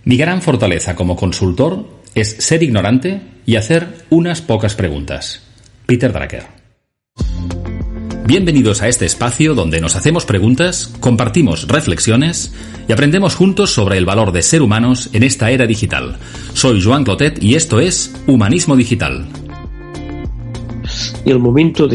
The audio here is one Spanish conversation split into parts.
Mi gran fortaleza como consultor es ser ignorante y hacer unas pocas preguntas. Peter Drucker. Bienvenidos a este espacio donde nos hacemos preguntas, compartimos reflexiones y aprendemos juntos sobre el valor de ser humanos en esta era digital. Soy Joan Clotet y esto es Humanismo Digital. Y el momento,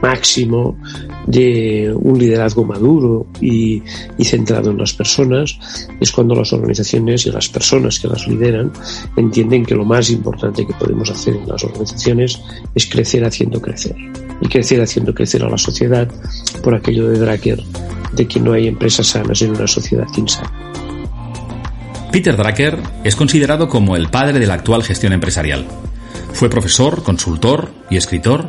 máximo de un liderazgo maduro y centrado en las personas es cuando las organizaciones y las personas que las lideran entienden que lo más importante que podemos hacer en las organizaciones es crecer haciendo crecer. Y crecer haciendo crecer a la sociedad, por aquello de Drucker, de que no hay empresas sanas en una sociedad insana. Peter Drucker es considerado como el padre de la actual gestión empresarial. Fue profesor, consultor y escritor,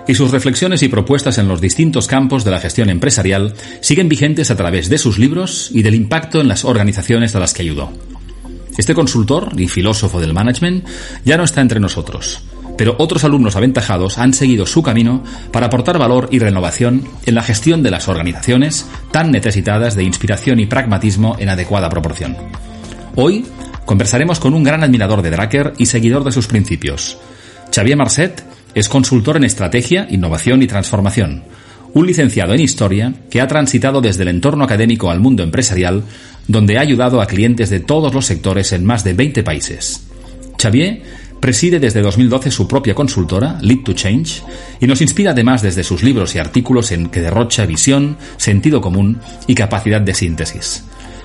y sus reflexiones y propuestas en los distintos campos de la gestión empresarial siguen vigentes a través de sus libros y del impacto en las organizaciones a las que ayudó. Este consultor y filósofo del management ya no está entre nosotros, pero otros alumnos aventajados han seguido su camino para aportar valor y renovación en la gestión de las organizaciones tan necesitadas de inspiración y pragmatismo en adecuada proporción. Hoy conversaremos con un gran admirador de Drucker y seguidor de sus principios. Xavier Marcet es consultor en estrategia, innovación y transformación, un licenciado en historia que ha transitado desde el entorno académico al mundo empresarial, donde ha ayudado a clientes de todos los sectores en más de 20 países. Xavier preside desde 2012 su propia consultora, Lead to Change, y nos inspira además desde sus libros y artículos en que derrocha visión, sentido común y capacidad de síntesis.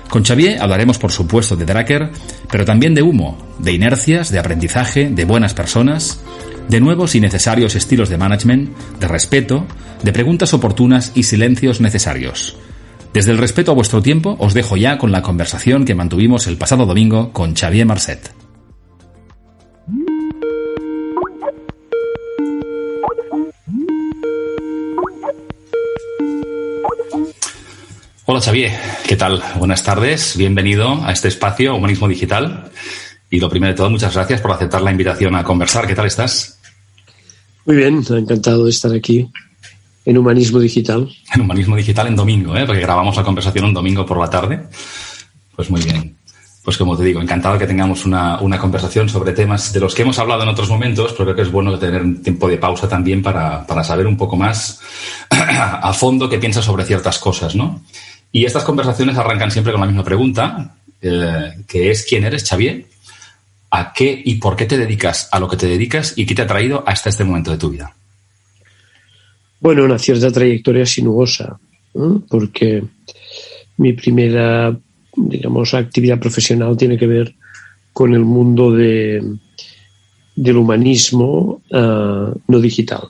Con Xavier hablaremos, por supuesto, de Drucker, pero también de humo, de inercias, de aprendizaje, de buenas personas, de nuevos y necesarios estilos de management, de respeto, de preguntas oportunas y silencios necesarios. Desde el respeto a vuestro tiempo, os dejo ya con la conversación que mantuvimos el pasado domingo con Xavier Marcet. Hola Xavier, ¿qué tal? Buenas tardes, bienvenido a este espacio Humanismo Digital. Y lo primero de todo, muchas gracias por aceptar la invitación a conversar. ¿Qué tal estás? Muy bien, encantado de estar aquí en Humanismo Digital. En Humanismo Digital en domingo, porque grabamos la conversación un domingo por la tarde. Pues muy bien. Pues como te digo, encantado que tengamos una conversación sobre temas de los que hemos hablado en otros momentos, pero creo que es bueno tener un tiempo de pausa también para saber un poco más a fondo qué piensas sobre ciertas cosas, ¿no? Y estas conversaciones arrancan siempre con la misma pregunta, que es ¿quién eres, Xavier? ¿A qué y por qué te dedicas a lo que te dedicas y qué te ha traído hasta este momento de tu vida? Bueno, una cierta trayectoria sinuosa, porque mi primera, actividad profesional tiene que ver con el mundo del humanismo no digital.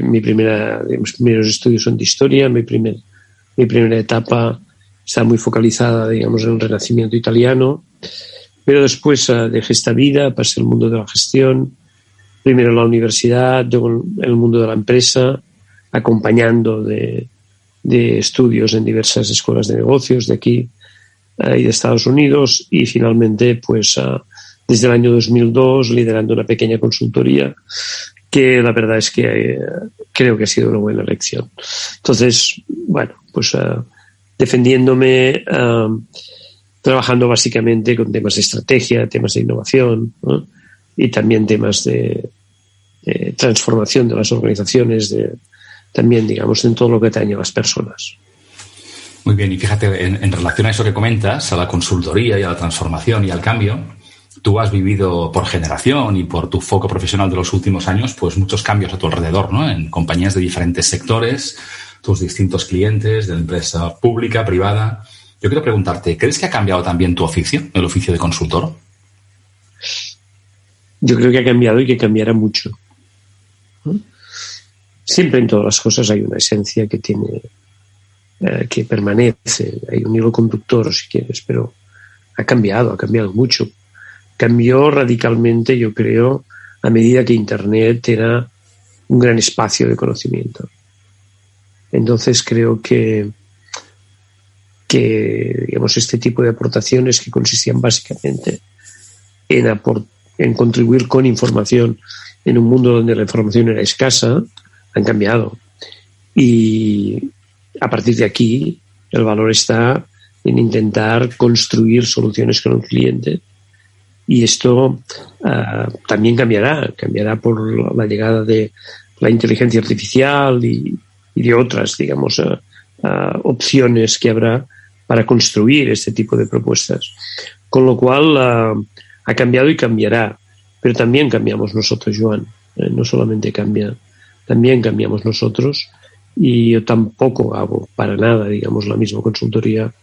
Mis primeros estudios son de historia. Mi primera etapa está muy focalizada, en el Renacimiento italiano, pero después dejé esta vida, pasé al mundo de la gestión, primero en la universidad, luego en el mundo de la empresa, acompañando de estudios en diversas escuelas de negocios de aquí y de Estados Unidos, y finalmente, desde el año 2002, liderando una pequeña consultoría que la verdad es que creo que ha sido una buena elección. Entonces, defendiéndome, trabajando básicamente con temas de estrategia, temas de innovación, ¿no? Y también temas de transformación de las organizaciones, también, en todo lo que atañe a las personas. Muy bien, y fíjate, en relación a eso que comentas, a la consultoría y a la transformación y al cambio, tú has vivido por generación y por tu foco profesional de los últimos años, pues muchos cambios a tu alrededor, ¿no? En compañías de diferentes sectores, tus distintos clientes, de la empresa pública, privada. Yo quiero preguntarte, ¿crees que ha cambiado también tu oficio, el oficio de consultor? Yo creo que ha cambiado y que cambiará mucho. Siempre en todas las cosas hay una esencia que tiene, que permanece, hay un hilo conductor, si quieres, pero ha cambiado mucho. Cambió radicalmente, yo creo, a medida que Internet era un gran espacio de conocimiento. Entonces creo que este tipo de aportaciones que consistían básicamente en contribuir con información en un mundo donde la información era escasa, han cambiado. Y a partir de aquí, El valor está en intentar construir soluciones con el cliente. Y esto también cambiará por la llegada de la inteligencia artificial y de otras, digamos, opciones que habrá para construir este tipo de propuestas. Con lo cual ha cambiado y cambiará, pero también cambiamos nosotros, Joan. No solamente cambia, también cambiamos nosotros, y yo tampoco hago para nada, digamos, la misma consultoría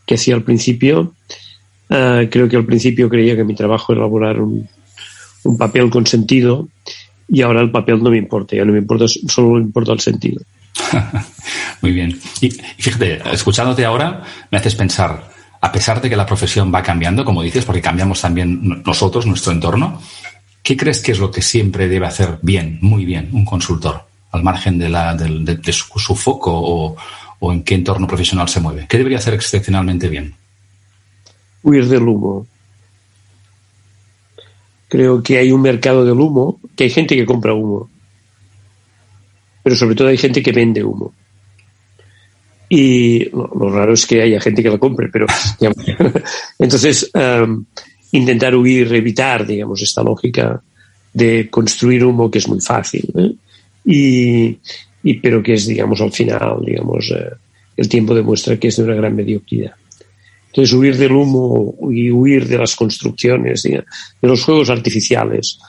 que hacía al principio. Creo que al principio creía que mi trabajo era elaborar un papel con sentido, y ahora el papel no me importa, ya no me importa, solo me importa el sentido. Muy bien. Y fíjate, escuchándote ahora me haces pensar, a pesar de que la profesión va cambiando, como dices, porque cambiamos también nosotros, nuestro entorno, ¿qué crees que es lo que siempre debe hacer bien, muy bien, un consultor, al margen de su foco o en qué entorno profesional se mueve? ¿Qué debería hacer excepcionalmente bien? Huir del humo. Creo que hay un mercado del humo, que hay gente que compra humo, pero sobre todo hay gente que vende humo. Y lo raro es que haya gente que lo compre, pero entonces intentar huir, evitar, digamos, esta lógica de construir humo, que es muy fácil, pero que es, digamos, al final, digamos, el tiempo demuestra que es de una gran mediocridad. Entonces, huir del humo y huir de las construcciones, de los juegos artificiales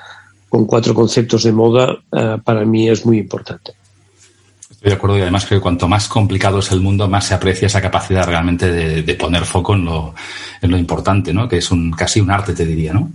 con 4 conceptos de moda, para mí es muy importante. Estoy de acuerdo, y además creo que cuanto más complicado es el mundo, más se aprecia esa capacidad realmente de poner foco en lo importante, ¿no? Que es casi un arte, te diría, ¿no?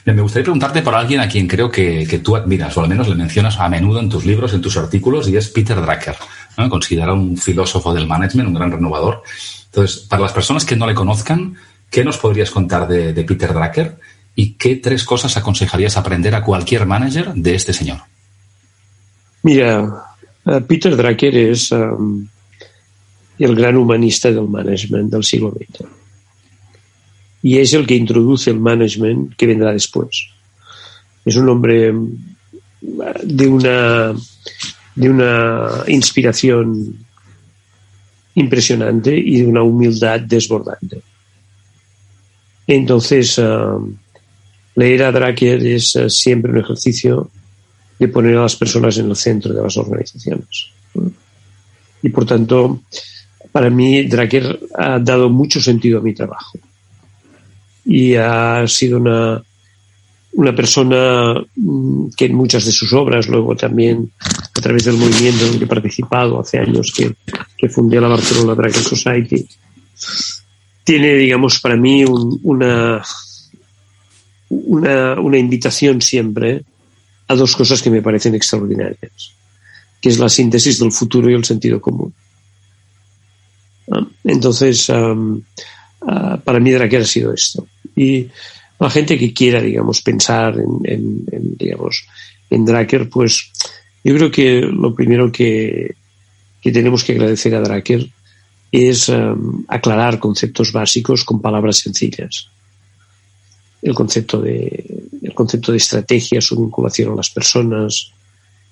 Me gustaría preguntarte por alguien a quien creo que tú admiras, o al menos le mencionas a menudo en tus libros, en tus artículos, y es Peter Drucker, ¿no? Considerado un filósofo del management, un gran renovador. Entonces, para las personas que no le conozcan, ¿qué nos podrías contar de Peter Drucker? ¿Y qué 3 cosas aconsejarías aprender a cualquier manager de este señor? Mira, Peter Drucker es el gran humanista del management del siglo XX. Y es el que introduce el management que vendrá después. Es un hombre de una inspiración impresionante y de una humildad desbordante. Entonces, leer a Drucker es siempre un ejercicio de poner a las personas en el centro de las organizaciones. Y por tanto, para mí, Drucker ha dado mucho sentido a mi trabajo. Y ha sido una persona que en muchas de sus obras, luego también a través del movimiento en el que he participado hace años que fundé la Barcelona Drucker Society, tiene, digamos, para mí una invitación siempre a 2 cosas que me parecen extraordinarias, que es la síntesis del futuro y el sentido común. Entonces, para mí Drucker ha sido esto. Y la gente que quiera, digamos, pensar en Drucker, pues yo creo que lo primero que tenemos que agradecer a Drucker es aclarar conceptos básicos con palabras sencillas. El concepto de estrategia, su vinculación a las personas,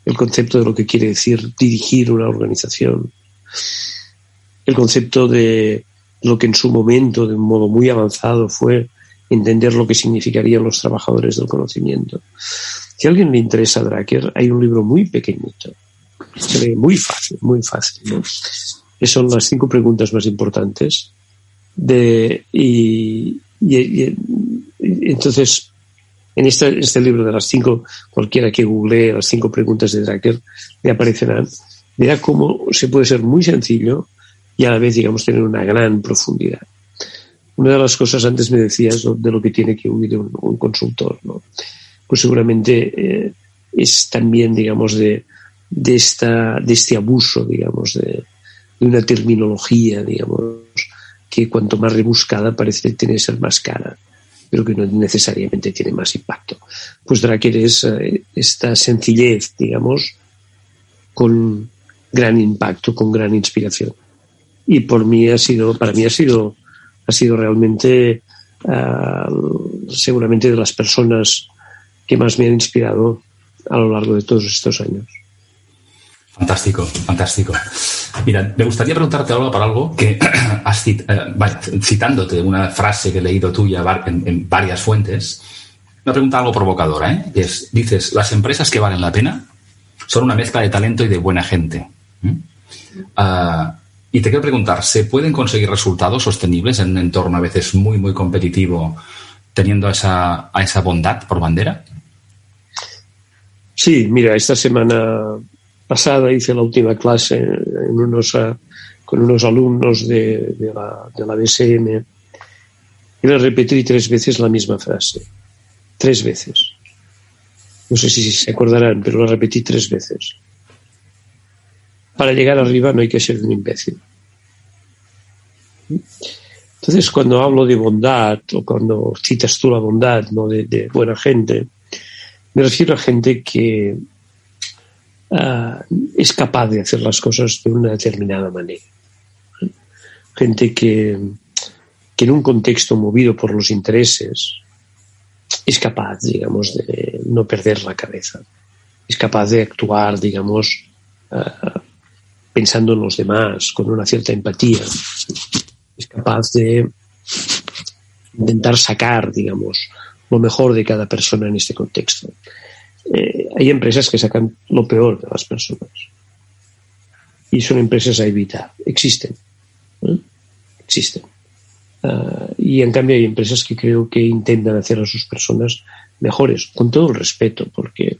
el concepto de lo que quiere decir dirigir una organización, el concepto de lo que en su momento, de un modo muy avanzado, fue entender lo que significarían los trabajadores del conocimiento. Si a alguien le interesa Drucker, hay un libro muy pequeñito, se lee muy fácil, ¿no? Que son las 5 preguntas más importantes y entonces en este libro de las 5, cualquiera que googlee las 5 preguntas de Drucker le aparecerán, verá cómo se puede ser muy sencillo y a la vez, digamos, tener una gran profundidad. Una de las cosas, antes me decías, de lo que tiene que huir un consultor, ¿no? Pues seguramente es también, digamos, de este abuso, digamos, de una terminología, digamos, que cuanto más rebuscada parece tener que ser más cara, pero que no necesariamente tiene más impacto. Pues Drucker es esta sencillez, digamos, con gran impacto, con gran inspiración. Y para mí ha sido realmente seguramente de las personas que más me han inspirado a lo largo de todos estos años. Fantástico, fantástico. Mira, me gustaría preguntarte algo por algo que has citándote una frase que he leído tuya en varias fuentes. Una pregunta algo provocadora, ¿eh? Dices, las empresas que valen la pena son una mezcla de talento y de buena gente. Y te quiero preguntar, ¿se pueden conseguir resultados sostenibles en un entorno a veces muy, muy competitivo teniendo a esa bondad por bandera? Sí, mira, esta semana pasada hice la última clase con unos alumnos de la BSM y les repetí 3 veces la misma frase. 3 veces. No sé si se acordarán, pero la repetí 3 veces. Para llegar arriba no hay que ser un imbécil. Entonces, cuando hablo de bondad o cuando citas tú la bondad, no de buena gente, me refiero a gente que es capaz de hacer las cosas de una determinada manera. Gente que en un contexto movido por los intereses es capaz, digamos, de no perder la cabeza. Es capaz de actuar, digamos, pensando en los demás, con una cierta empatía. Es capaz de intentar sacar, digamos, lo mejor de cada persona en este contexto. Hay empresas que sacan lo peor de las personas. Y son empresas a evitar. Existen. Existen. Y en cambio hay empresas que creo que intentan hacer a sus personas mejores, con todo el respeto, porque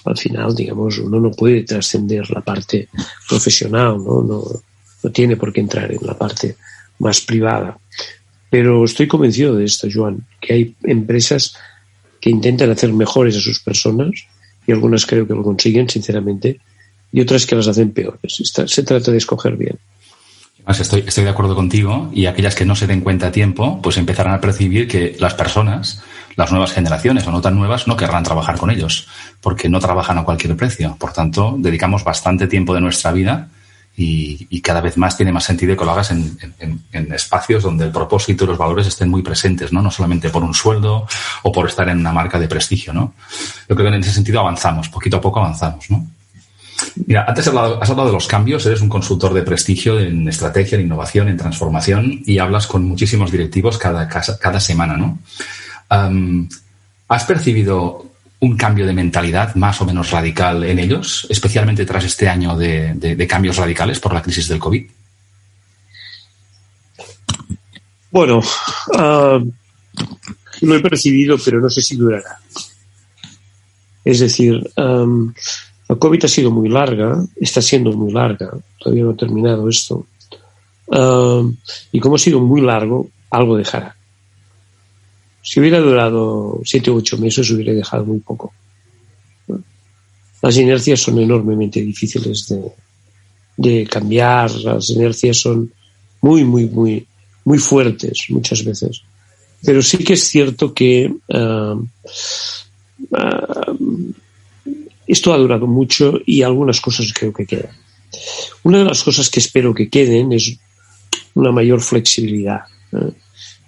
al final, digamos, uno no puede trascender la parte profesional, no tiene por qué entrar en la parte más privada. Pero estoy convencido de esto, Joan, que hay empresas que intentan hacer mejores a sus personas, y algunas creo que lo consiguen, sinceramente, y otras que las hacen peores. Se trata de escoger bien. Estoy de acuerdo contigo, y aquellas que no se den cuenta a tiempo, pues empezarán a percibir que las personas, las nuevas generaciones o no tan nuevas, no querrán trabajar con ellos, porque no trabajan a cualquier precio. Por tanto, dedicamos bastante tiempo de nuestra vida y cada vez más tiene más sentido que lo hagas en espacios donde el propósito y los valores estén muy presentes, ¿no? No solamente por un sueldo o por estar en una marca de prestigio, ¿no? Yo creo que en ese sentido avanzamos, poquito a poco avanzamos, ¿no? Mira, antes has hablado de los cambios, eres un consultor de prestigio en estrategia, en innovación, en transformación, y hablas con muchísimos directivos cada semana, ¿no? ¿Has percibido un cambio de mentalidad más o menos radical en ellos, especialmente tras este año de cambios radicales por la crisis del COVID? Bueno, lo he percibido, pero no sé si durará. Es decir, la COVID ha sido muy larga, está siendo muy larga, todavía no ha terminado esto. Y como ha sido muy largo, algo dejará. Si hubiera durado 7 u 8 meses, hubiera dejado muy poco. Las inercias son enormemente difíciles de cambiar, las inercias son muy, muy, muy, muy fuertes muchas veces. Pero sí que es cierto que esto ha durado mucho y algunas cosas creo que quedan. Una de las cosas que espero que queden es una mayor flexibilidad.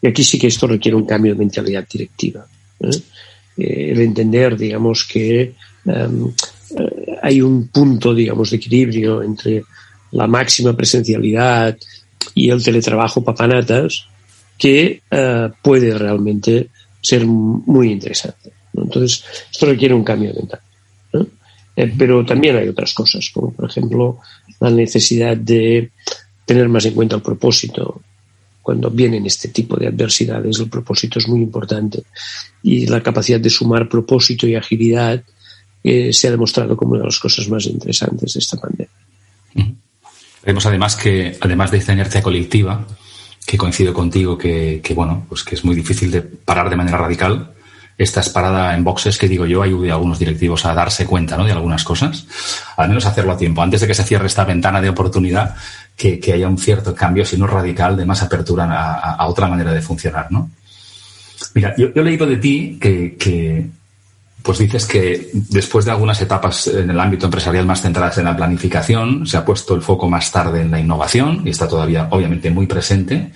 Y aquí sí que esto requiere un cambio de mentalidad directiva. El entender, digamos, que hay un punto, digamos, de equilibrio entre la máxima presencialidad y el teletrabajo papanatas que puede realmente ser muy interesante, ¿no? Entonces, esto requiere un cambio mental. Pero también hay otras cosas, como por ejemplo la necesidad de tener más en cuenta el propósito. Cuando vienen este tipo de adversidades, el propósito es muy importante, y la capacidad de sumar propósito y agilidad se ha demostrado como una de las cosas más interesantes de esta pandemia. Vemos además que, además de esta inercia colectiva, que coincido contigo que bueno, pues que es muy difícil de parar de manera radical, esta parada en boxes que digo yo ayude a algunos directivos a darse cuenta, ¿no?, de algunas cosas, al menos hacerlo a tiempo, antes de que se cierre esta ventana de oportunidad, que haya un cierto cambio, si no radical, de más apertura a otra manera de funcionar, ¿no? Mira, yo he leído de ti que pues dices que después de algunas etapas en el ámbito empresarial más centradas en la planificación, se ha puesto el foco más tarde en la innovación y está todavía, obviamente, muy presente.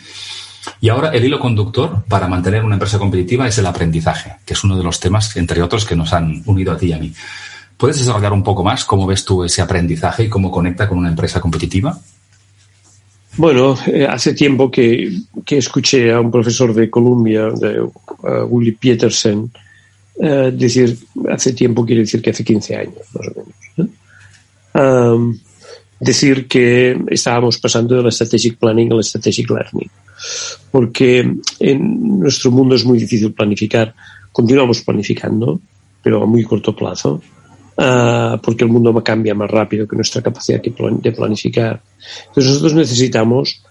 Y ahora el hilo conductor para mantener una empresa competitiva es el aprendizaje, que es uno de los temas, entre otros, que nos han unido a ti y a mí. ¿Puedes desarrollar un poco más cómo ves tú ese aprendizaje y cómo conecta con una empresa competitiva? Bueno, hace tiempo que escuché a un profesor de Columbia, Willie Peterson, decir, hace tiempo quiere decir que hace 15 años, más o menos, decir que estábamos pasando del strategic planning al strategic learning, porque en nuestro mundo es muy difícil planificar. Continuamos planificando, pero a muy corto plazo, porque el mundo cambia más rápido que nuestra capacidad de planificar. Entonces nosotros necesitamos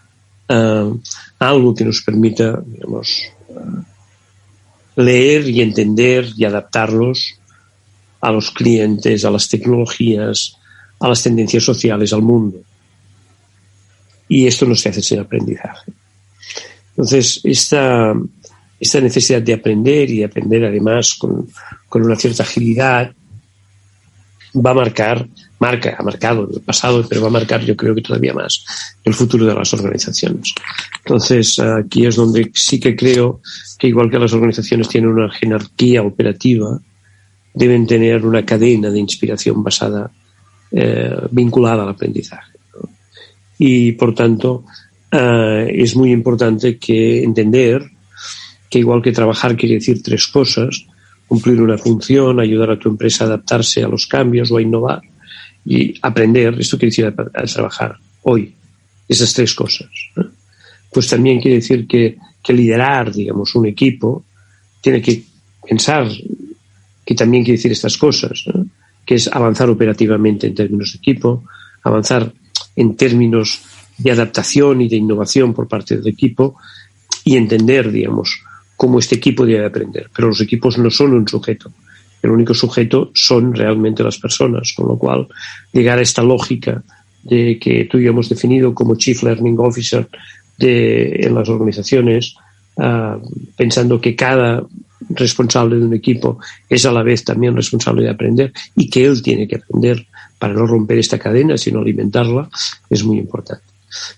algo que nos permita, digamos, leer y entender y adaptarlos a los clientes, a las tecnologías, a las tendencias sociales, al mundo. Y esto no se hace sin aprendizaje. Entonces, esta necesidad de aprender y aprender además con una cierta agilidad ha marcado en el pasado, pero va a marcar, yo creo que todavía más, el futuro de las organizaciones. Entonces, aquí es donde sí que creo que igual que las organizaciones tienen una jerarquía operativa, deben tener una cadena de inspiración basada, vinculada al aprendizaje, ¿no? Y, por tanto, es muy importante que entender que igual que trabajar quiere decir tres cosas: cumplir una función, ayudar a tu empresa a adaptarse a los cambios o a innovar, y aprender. Esto quiere decir a trabajar hoy, esas tres cosas, ¿no? Pues también quiere decir que liderar, digamos, un equipo tiene que pensar que también quiere decir estas cosas, ¿no? Que es avanzar operativamente en términos de equipo, avanzar en términos de adaptación y de innovación por parte del equipo, y entender, digamos, cómo este equipo debe aprender. Pero los equipos no son un sujeto. El único sujeto son realmente las personas, con lo cual llegar a esta lógica de que tú y yo hemos definido como Chief Learning Officer en las organizaciones, pensando que cada responsable de un equipo es a la vez también responsable de aprender, y que él tiene que aprender para no romper esta cadena, sino alimentarla, es muy importante.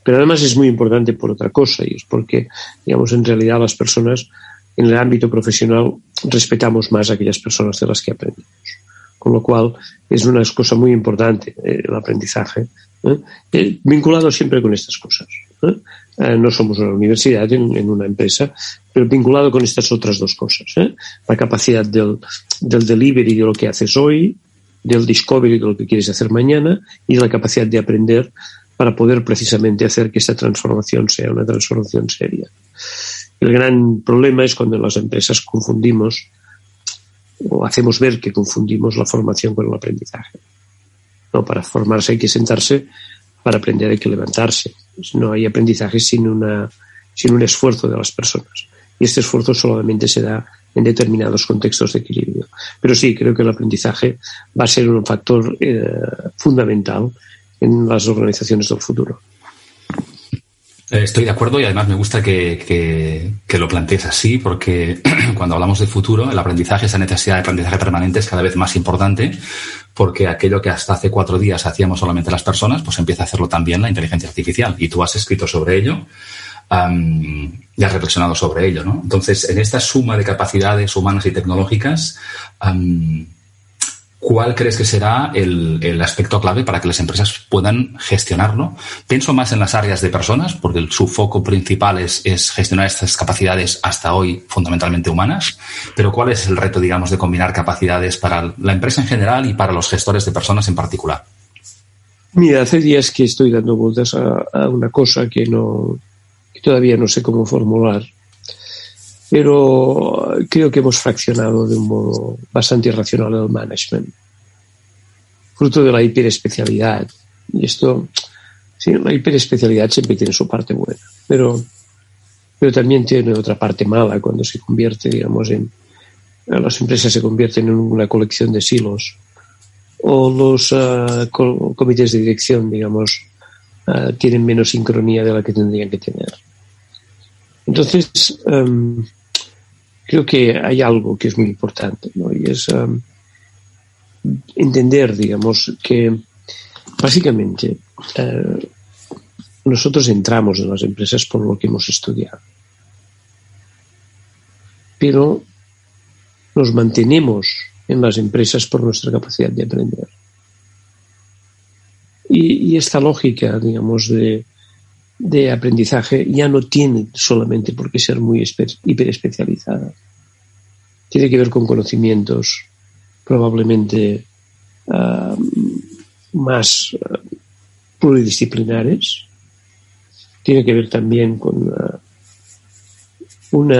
Pero además es muy importante por otra cosa, y es porque, digamos, en realidad las personas en el ámbito profesional respetamos más a aquellas personas de las que aprendemos. Con lo cual es una cosa muy importante, el aprendizaje, vinculado siempre con estas cosas. No somos una universidad en una empresa, pero vinculado con estas otras dos cosas. La capacidad del delivery de lo que haces hoy, del discovery de lo que quieres hacer mañana, y la capacidad de aprender para poder precisamente hacer que esta transformación sea una transformación seria. El gran problema es cuando en las empresas confundimos, o hacemos ver que confundimos, la formación con el aprendizaje. No, para formarse hay que sentarse, para aprender hay que levantarse. No hay aprendizaje sin un esfuerzo de las personas. Y este esfuerzo solamente se da en determinados contextos de equilibrio. Pero sí, creo que el aprendizaje va a ser un factor fundamental en las organizaciones del futuro. Estoy de acuerdo, y además me gusta que lo plantees así, porque cuando hablamos de futuro, el aprendizaje, esa necesidad de aprendizaje permanente, es cada vez más importante, porque aquello que hasta hace 4 días hacíamos solamente las personas, pues empieza a hacerlo también la inteligencia artificial. Y tú has escrito sobre ello y has reflexionado sobre ello, ¿no? Entonces, en esta suma de capacidades humanas y tecnológicas, ¿cuál crees que será el aspecto clave para que las empresas puedan gestionarlo? Pienso más en las áreas de personas, porque su foco principal es gestionar estas capacidades hasta hoy fundamentalmente humanas, pero ¿cuál es el reto, digamos, de combinar capacidades para la empresa en general y para los gestores de personas en particular? Mira, hace días que estoy dando vueltas a una cosa que todavía no sé cómo formular, pero creo que hemos fraccionado de un modo bastante irracional el management, fruto de la hiperespecialidad. Y esto, sí, la hiperespecialidad siempre tiene su parte buena, pero también tiene otra parte mala cuando se convierte, digamos, las empresas se convierten en una colección de silos, o los comités de dirección, digamos, tienen menos sincronía de la que tendrían que tener. Entonces, creo que hay algo que es muy importante, ¿no? Y es entender, digamos, que básicamente nosotros entramos en las empresas por lo que hemos estudiado, pero nos mantenemos en las empresas por nuestra capacidad de aprender. Y esta lógica, digamos, de aprendizaje ya no tiene solamente por qué ser muy hiperespecializada. Tiene que ver con conocimientos probablemente más pluridisciplinares. Tiene que ver también con un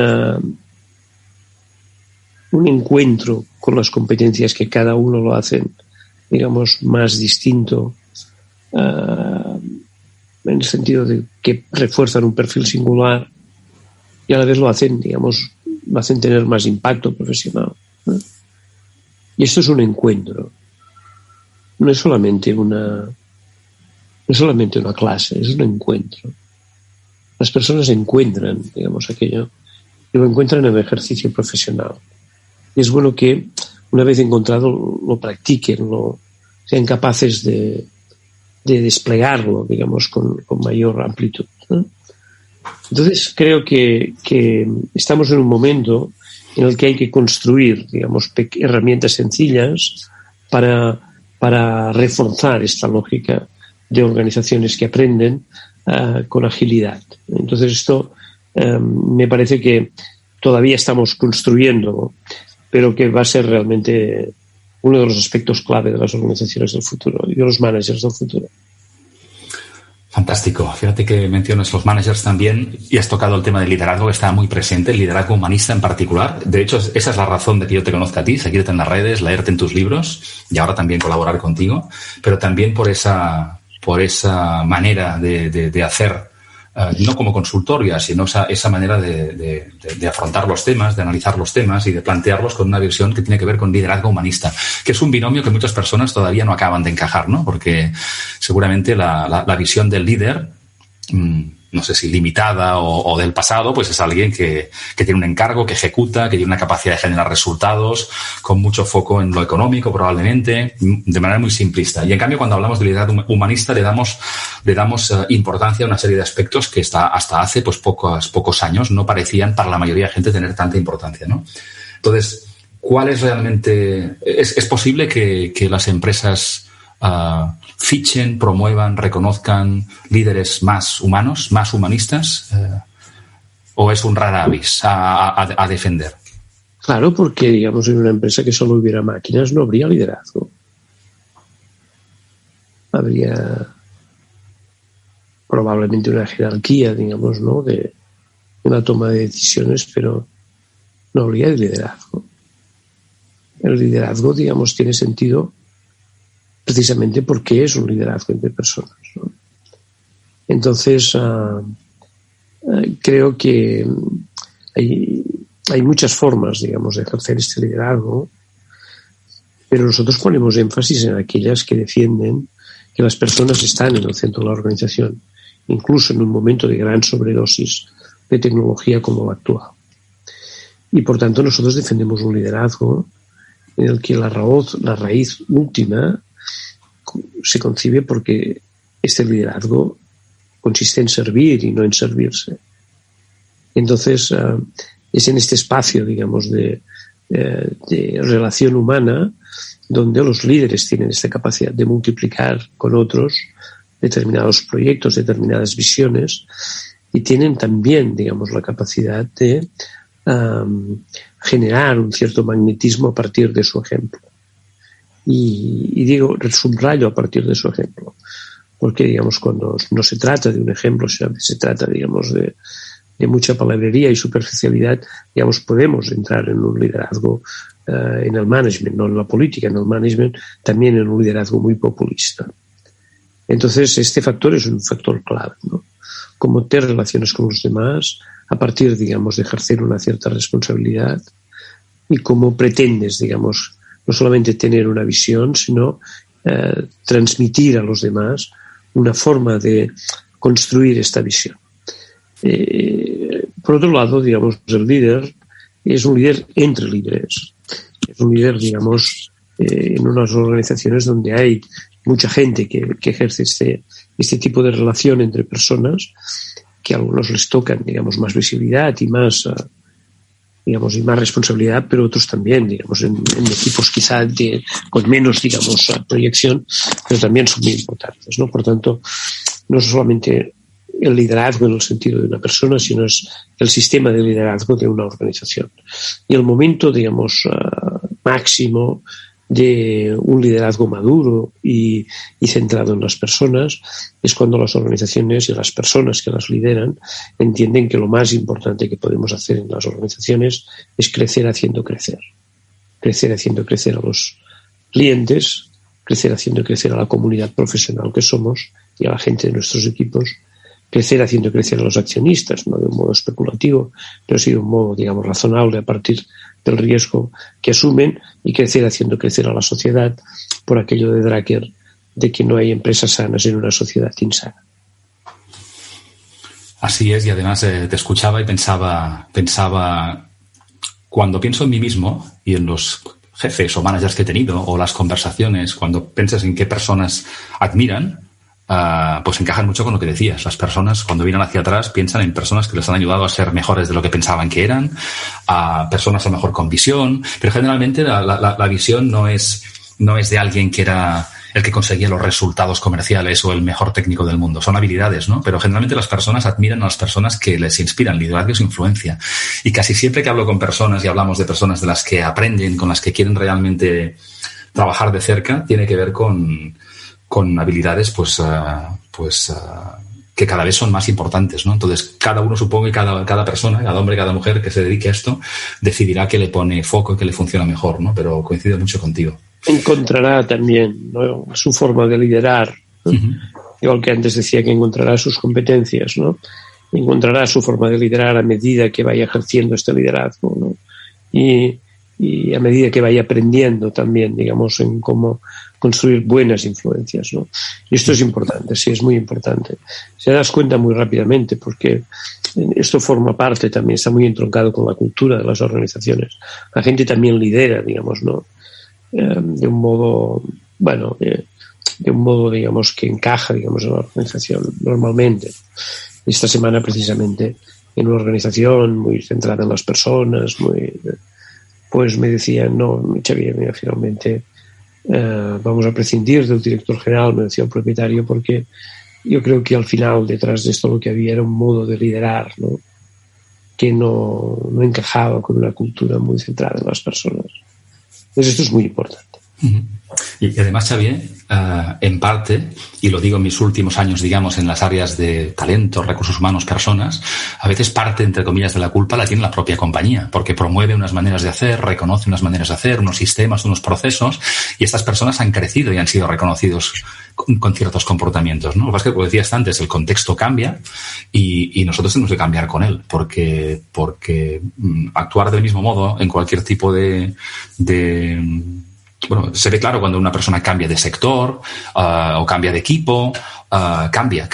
encuentro con las competencias que cada uno lo hacen, digamos, más distinto, en el sentido de que refuerzan un perfil singular y a la vez lo hacen tener más impacto profesional, ¿no? Y esto es un encuentro. No es solamente una clase, es un encuentro. Las personas encuentran, digamos, aquello, y lo encuentran en el ejercicio profesional. Y es bueno que, una vez encontrado, lo practiquen, sean capaces de desplegarlo, digamos, con mayor amplitud, ¿no? Entonces, creo que estamos en un momento en el que hay que construir, digamos, herramientas sencillas para reforzar esta lógica de organizaciones que aprenden con agilidad. Entonces, esto me parece que todavía estamos construyendo, pero que va a ser realmente uno de los aspectos clave de las organizaciones del futuro y de los managers del futuro. Fantástico. Fíjate que mencionas los managers también y has tocado el tema del liderazgo que está muy presente, el liderazgo humanista en particular. De hecho, esa es la razón de que yo te conozca a ti, seguirte en las redes, leerte en tus libros y ahora también colaborar contigo, pero también por esa manera de hacer, no como consultoria, sino esa manera de afrontar los temas, de analizar los temas y de plantearlos con una visión que tiene que ver con liderazgo humanista, que es un binomio que muchas personas todavía no acaban de encajar, ¿no? Porque seguramente la visión del líder, no sé si limitada o del pasado, pues es alguien que tiene un encargo, que ejecuta, que tiene una capacidad de generar resultados, con mucho foco en lo económico probablemente, de manera muy simplista. Y en cambio, cuando hablamos de liderazgo humanista, le damos importancia a una serie de aspectos que hasta hace pues pocos años no parecían para la mayoría de gente tener tanta importancia, ¿no? Entonces, ¿cuál es realmente? ¿Es posible que las empresas fichen, promuevan, reconozcan líderes más humanos, más humanistas, o es un rara avis a defender? Claro, porque, digamos, en una empresa que solo hubiera máquinas no habría liderazgo. Habría probablemente una jerarquía, digamos, ¿no?, de una toma de decisiones, pero no habría liderazgo. El liderazgo, digamos, tiene sentido precisamente porque es un liderazgo entre personas, ¿no? Entonces, creo que hay muchas formas, digamos, de ejercer este liderazgo, pero nosotros ponemos énfasis en aquellas que defienden que las personas están en el centro de la organización, incluso en un momento de gran sobredosis de tecnología como la actual. Y, por tanto, nosotros defendemos un liderazgo en el que la raíz última se concibe porque este liderazgo consiste en servir y no en servirse. Entonces, es en este espacio, digamos, de relación humana donde los líderes tienen esta capacidad de multiplicar con otros determinados proyectos, determinadas visiones, y tienen también, digamos, la capacidad de generar un cierto magnetismo a partir de su ejemplo. Y digo, subrayo a partir de su ejemplo, porque, digamos, cuando no se trata de un ejemplo, se trata, digamos, de mucha palabrería y superficialidad, digamos, podemos entrar en un liderazgo en el management, no en la política, en el management, también en un liderazgo muy populista. Entonces, este factor es un factor clave, ¿no? Cómo te relacionas con los demás a partir, digamos, de ejercer una cierta responsabilidad y cómo pretendes, digamos, no solamente tener una visión, sino transmitir a los demás una forma de construir esta visión. Por otro lado, digamos, el líder es un líder entre líderes. Es un líder, digamos, en unas organizaciones donde hay mucha gente que ejerce este tipo de relación entre personas, que a algunos les tocan, digamos, más visibilidad y más digamos, y más responsabilidad, pero otros también, digamos, en equipos quizá con menos, digamos, proyección, pero también son muy importantes, ¿no? Por tanto, no es solamente el liderazgo en el sentido de una persona, sino es el sistema de liderazgo de una organización. Y el momento, digamos, máximo de un liderazgo maduro y centrado en las personas es cuando las organizaciones y las personas que las lideran entienden que lo más importante que podemos hacer en las organizaciones es crecer haciendo crecer a los clientes, crecer haciendo crecer a la comunidad profesional que somos y a la gente de nuestros equipos, crecer haciendo crecer a los accionistas, no de un modo especulativo, pero sí de un modo, digamos, razonable a partir del riesgo que asumen, y crecer haciendo crecer a la sociedad por aquello de Drucker de que no hay empresas sanas en una sociedad insana. Así es, y además te escuchaba y pensaba, cuando pienso en mí mismo y en los jefes o managers que he tenido, o las conversaciones, cuando piensas en qué personas admiran, pues encajan mucho con lo que decías. Las personas, cuando miran hacia atrás, piensan en personas que les han ayudado a ser mejores de lo que pensaban que eran, a personas a lo mejor con visión, pero generalmente la visión no es de alguien que era el que conseguía los resultados comerciales o el mejor técnico del mundo. Son habilidades, ¿no? Pero generalmente las personas admiran a las personas que les inspiran, liderazgo es influencia. Y casi siempre que hablo con personas y hablamos de personas de las que aprenden, con las que quieren realmente trabajar de cerca, tiene que ver con habilidades que cada vez son más importantes, ¿no? Entonces, cada uno, supongo, y cada persona, cada hombre, cada mujer que se dedique a esto, decidirá qué le pone foco y qué le funciona mejor, ¿no? Pero coincido mucho contigo. Encontrará también, ¿no?, su forma de liderar, ¿no? Uh-huh. Igual que antes decía que encontrará sus competencias, ¿no? Encontrará su forma de liderar a medida que vaya ejerciendo este liderazgo, ¿no? Y a medida que vaya aprendiendo también, digamos, en cómo construir buenas influencias, ¿no? Y esto es importante, sí, es muy importante. Se das cuenta muy rápidamente porque esto forma parte también, está muy entroncado con la cultura de las organizaciones. La gente también lidera, digamos, ¿no? De un modo, bueno, de un modo, digamos, que encaja, digamos, en la organización normalmente. Esta semana, precisamente, en una organización muy centrada en las personas, pues me decían, no, Xavier, mira, finalmente vamos a prescindir del director general, me decía el propietario, porque yo creo que al final detrás de esto lo que había era un modo de liderar, ¿no?, que no encajaba con una cultura muy centrada en las personas. Entonces esto es muy importante. Uh-huh. Y además, Xavier, en parte, y lo digo en mis últimos años, digamos, en las áreas de talento, recursos humanos, personas, a veces parte, entre comillas, de la culpa la tiene la propia compañía, porque promueve unas maneras de hacer, reconoce unas maneras de hacer, unos sistemas, unos procesos, y estas personas han crecido y han sido reconocidos con ciertos comportamientos, ¿no? Lo que pasa es que, como decías antes, el contexto cambia y nosotros tenemos que cambiar con él, porque actuar del mismo modo en cualquier tipo de bueno, se ve claro cuando una persona cambia de sector o cambia de equipo, cambia,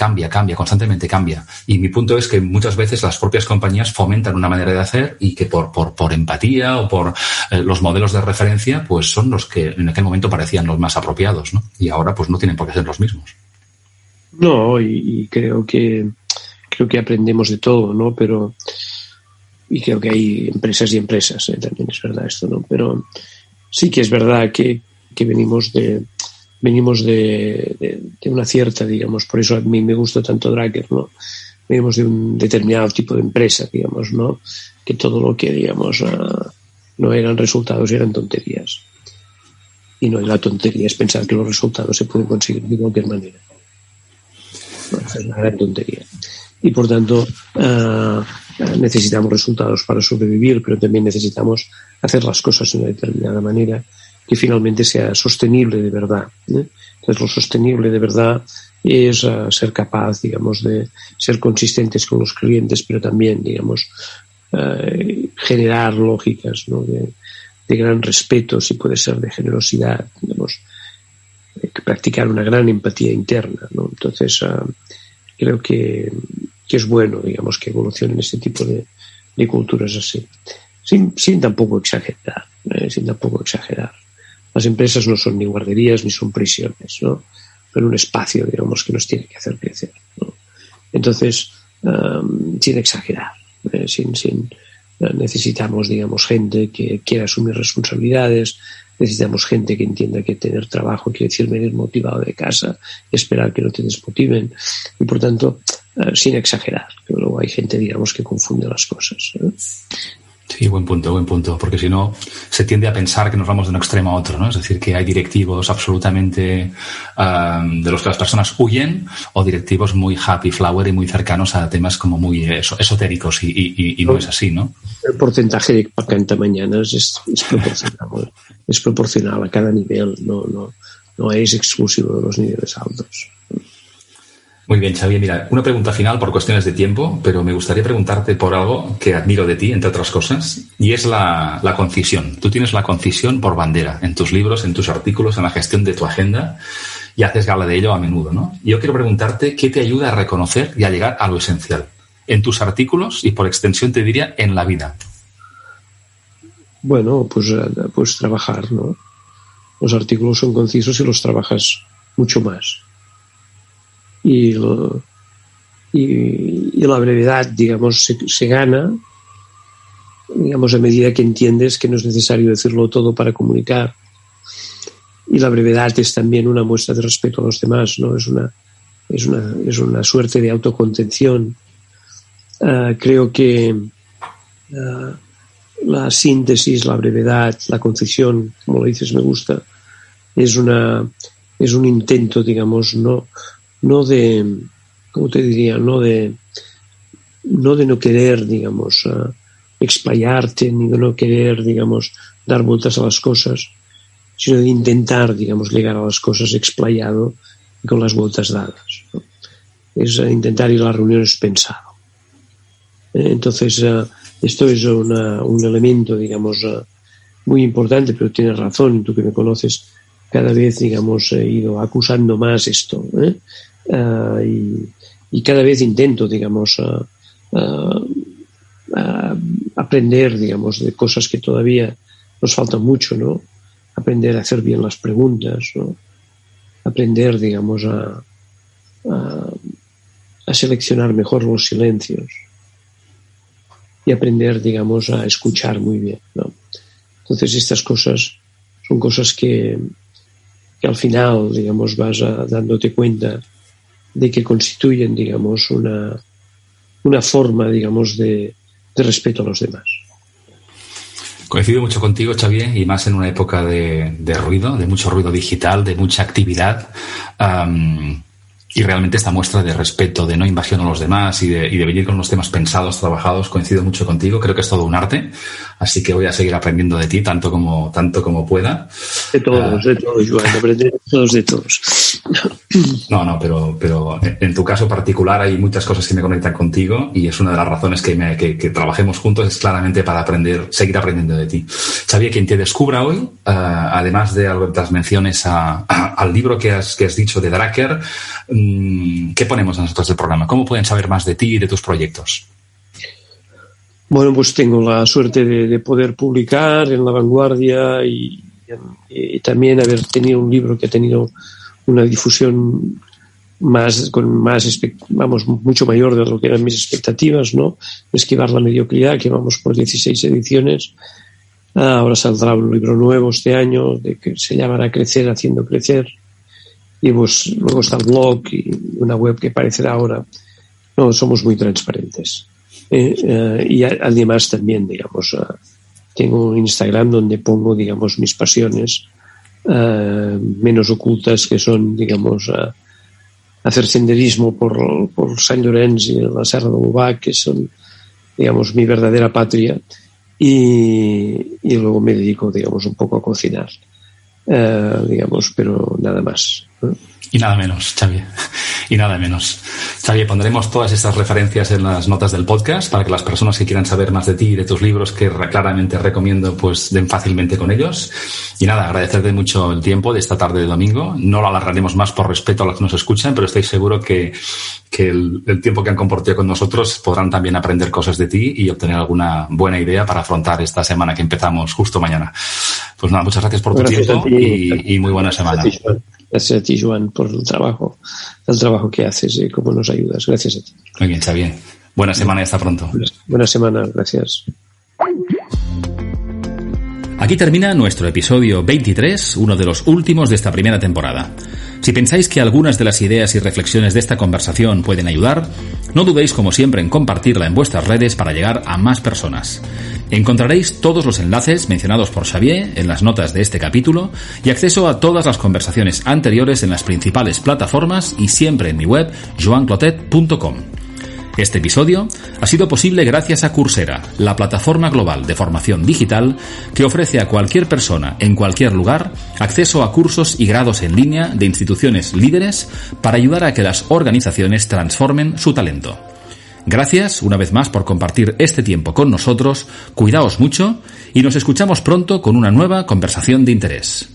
constantemente cambia. Y mi punto es que muchas veces las propias compañías fomentan una manera de hacer y que por empatía o por los modelos de referencia, pues son los que en aquel momento parecían los más apropiados, ¿no? Y ahora pues no tienen por qué ser los mismos. No, y creo que aprendemos de todo, ¿no? Pero y creo que hay empresas y empresas, también es verdad esto, ¿no? Pero sí que es verdad que venimos de una cierta, digamos, por eso a mí me gusta tanto Drucker, ¿no? Venimos de un determinado tipo de empresa, digamos, ¿no? Que todo lo que, digamos, no eran resultados, eran tonterías. Y no, la tontería es pensar que los resultados se pueden conseguir de cualquier manera. No, esa es una gran tontería. Y por tanto, necesitamos resultados para sobrevivir, pero también necesitamos hacer las cosas de una determinada manera que finalmente sea sostenible de verdad, ¿eh? Entonces, lo sostenible de verdad es ser capaz, digamos, de ser consistentes con los clientes, pero también, digamos, generar lógicas, ¿no?, de gran respeto, si puede ser de generosidad, digamos, practicar una gran empatía interna, ¿no? Entonces, creo que es bueno, digamos, que evolucionen este tipo de culturas así. Sin tampoco exagerar, Las empresas no son ni guarderías ni son prisiones, ¿no? Son un espacio, digamos, que nos tiene que hacer crecer, ¿no? Entonces, sin exagerar, sin necesitamos, digamos, gente que quiera asumir responsabilidades, necesitamos gente que entienda que tener trabajo quiere decir venir motivado de casa y esperar que no te desmotiven. Y por tanto, sin exagerar, que luego hay gente, digamos, que confunde las cosas. Sí, buen punto, porque si no se tiende a pensar que nos vamos de un extremo a otro, ¿no? Es decir, que hay directivos absolutamente de los que las personas huyen, o directivos muy happy flower y muy cercanos a temas como muy esotéricos y no es así, ¿no? El porcentaje de cantamañanas es proporcional, es proporcional a cada nivel, no es exclusivo de los niveles altos. Muy bien, Xavier. Mira, una pregunta final por cuestiones de tiempo, pero me gustaría preguntarte por algo que admiro de ti, entre otras cosas, y es la concisión. Tú tienes la concisión por bandera en tus libros, en tus artículos, en la gestión de tu agenda, y haces gala de ello a menudo, ¿no? Y yo quiero preguntarte qué te ayuda a reconocer y a llegar a lo esencial en tus artículos y, por extensión, te diría, en la vida. Bueno, pues trabajar, ¿no? Los artículos son concisos y los trabajas mucho más. Y la brevedad, digamos, se gana, digamos, a medida que entiendes que no es necesario decirlo todo para comunicar. Y la brevedad es también una muestra de respeto a los demás, ¿no? Es una suerte de autocontención. Creo que la síntesis, la brevedad, la concisión, como lo dices, me gusta, es un intento, digamos, no de, ¿cómo te diría? No de no querer, digamos, explayarte, ni de no querer, digamos, dar vueltas a las cosas, sino de intentar, digamos, llegar a las cosas explayado y con las vueltas dadas, ¿no? Es intentar ir a las reuniones pensado. Entonces, esto es un elemento, digamos, muy importante, pero tienes razón, tú que me conoces, cada vez, digamos, he ido acusando más esto, y cada vez intento, digamos, aprender, digamos, de cosas que todavía nos falta mucho, ¿no? Aprender a hacer bien las preguntas, ¿no? Aprender, digamos, a seleccionar mejor los silencios y aprender, digamos, a escuchar muy bien, ¿no? Entonces, estas cosas son cosas que al final, digamos, vas dándote cuenta de que constituyen, digamos, una forma, digamos, de respeto a los demás. Coincido mucho contigo, Xavier, y más en una época de ruido, de mucho ruido digital, de mucha actividad, y realmente esta muestra de respeto, de no invasión a los demás y de venir con los temas pensados, trabajados. Coincido mucho contigo, creo que es todo un arte, así que voy a seguir aprendiendo de ti tanto como pueda. De todos, Joan, aprender todos de todos. No, pero en tu caso particular hay muchas cosas que me conectan contigo, y es una de las razones que trabajemos juntos, es claramente para seguir aprendiendo de ti. Xavier, quien te descubra hoy, además de algunas menciones al libro que has dicho de Drucker, ¿qué ponemos nosotros del programa? ¿Cómo pueden saber más de ti y de tus proyectos? Bueno, pues tengo la suerte de poder publicar en La Vanguardia y también haber tenido un libro que ha tenido una difusión mucho mayor de lo que eran mis expectativas, ¿no? Esquivar la mediocridad, que vamos por 16 ediciones. Ahora saldrá un libro nuevo este año que se llamará Crecer haciendo crecer. Y pues luego está el blog y una web que aparecerá ahora. No, somos muy transparentes. Y además también, digamos, tengo un Instagram donde pongo, digamos, mis pasiones menos ocultas, que son, digamos, hacer senderismo por Sant Llorenç y la Serra de l'Obac, que son, digamos, mi verdadera patria, y luego me dedico, digamos, un poco a cocinar, digamos, pero nada más, ¿no? Y nada menos, Xavier. Y nada menos. Xavier, pondremos todas estas referencias en las notas del podcast para que las personas que quieran saber más de ti y de tus libros, que claramente recomiendo, pues den fácilmente con ellos. Y nada, agradecerte mucho el tiempo de esta tarde de domingo. No lo alargaremos más por respeto a los que nos escuchan, pero estoy seguro que el tiempo que han compartido con nosotros podrán también aprender cosas de ti y obtener alguna buena idea para afrontar esta semana que empezamos justo mañana. Pues nada, muchas gracias por tu tiempo y muy buena semana. Gracias a ti, Joan, por el trabajo que haces y cómo nos ayudas. Gracias a ti. Muy bien, Xavier. Buena semana y hasta pronto. Buena semana, gracias. Aquí termina nuestro episodio 23, uno de los últimos de esta primera temporada. Si pensáis que algunas de las ideas y reflexiones de esta conversación pueden ayudar, no dudéis como siempre en compartirla en vuestras redes para llegar a más personas. Encontraréis todos los enlaces mencionados por Xavier en las notas de este capítulo y acceso a todas las conversaciones anteriores en las principales plataformas y siempre en mi web joanclotet.com. Este episodio ha sido posible gracias a Coursera, la plataforma global de formación digital que ofrece a cualquier persona en cualquier lugar acceso a cursos y grados en línea de instituciones líderes para ayudar a que las organizaciones transformen su talento. Gracias una vez más por compartir este tiempo con nosotros, cuidaos mucho y nos escuchamos pronto con una nueva conversación de interés.